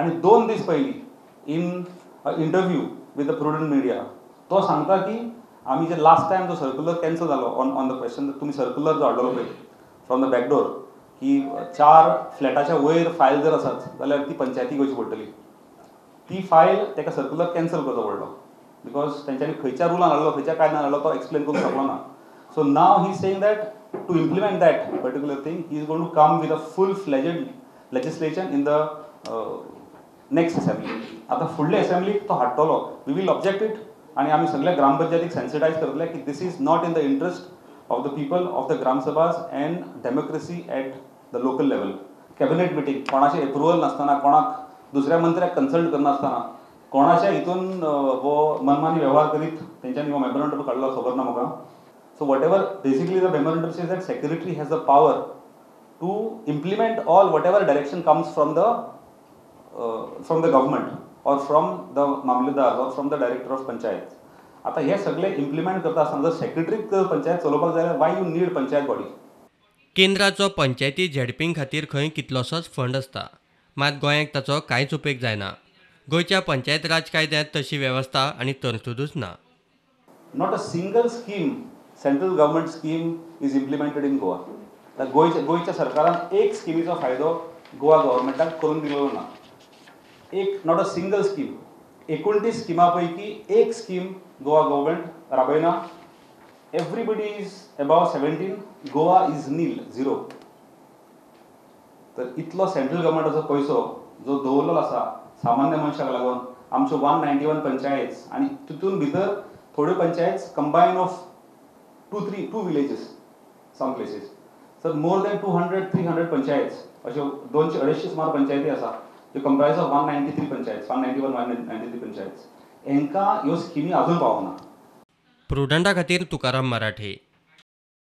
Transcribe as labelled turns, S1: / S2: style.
S1: आणि 2 दीस पयलीं in interview with the prudent media तो सांगता की आमी जे लास्ट टायम जो सर्क्युलर कॅन्सल जालो ऑन द क्वेश्चन तुमी सर्क्युलर जो हाडलेलो पळय फ्रॉम द बॅकडोर की 4 फ्लॅटाच्या वयर फायल जर आसात जाल्यार ती पंचायतीक वयची पडटली ती फायल ताका सर्क्युलर कॅन्सल करचो पडलो बिकॉज तेंच्यांनी खंयच्या रुलान हाडलो खंयच्या कायद्यान हाडलो तो एक्सप्लेन करूंक शकलो ना so now he saying that to implement that particular thing he is going to come with a full fledged legislation in the next assembly आता फुडले असेंब्लीक तो हाडटलो वी वील ऑब्जेक्ट इट आणि आमी सगळ्या ग्रामपंचायतीक सेन्सिटायज करतले की this is not in the interest of the people of the ग्रामसभाज and democracy at the local level cabinet meeting कोणाचे अप्रुवल नासतना कोणाक दुसऱ्या मंत्र्याक कन्सल्ट करनासतना कोणाच्या हितून वो मनमानी व्यवहार करीत तेंच्यांनी हो मेमोरंडम काडलो खबर ना म्हाका so whatever basically the memorandum says that secretary has the power to implement all whatever direction comes from the government or from the mamledar or from the director of panchayat आता हे सगळे implement करता आसतना जर सेक्रेटरीक पंचायत चलोवपाक जाय why you need panchayat body
S2: केंद्राचो पंचायती झेडपींक खातीर खंय कितलोसोच फंड आसता मात गोंयांक ताचो कांयच उपेग जायना गोंयच्या पंचायत राज कायद्यांत तशी वेवस्था आनी तरतूदच ना
S1: not a single scheme central government scheme is implemented in Goa गोंयच्या सरकारान एक स्किमीचो फायदो गोवा गव्हर्मेंटाक करून दिलेलो ना एक नॉट अ सिंगल स्कीम 29 स्किमा पैकी एक स्कीम गोवा गव्हर्मेंट राबयना everybody is above 17 Goa is nil zero तर इतलो सेंट्रल गव्हर्मेंटाचो पैसो जो दवरलेलो आसा सामान्य मनशाक लागून आमच्यो 191 पंचायत आणि तितून भितर थोड्यो panchayat combine of two villages some places sir more than 200-300 panchayat अश्यो 200-250 सुमार पंचायती आसा जो कंप्राइज ऑफ 193 पंचायत 193 पंचायत हेंकां ह्यो स्किमी अजून पावना
S2: प्रुडंटा खातीर तुकाराम मराठे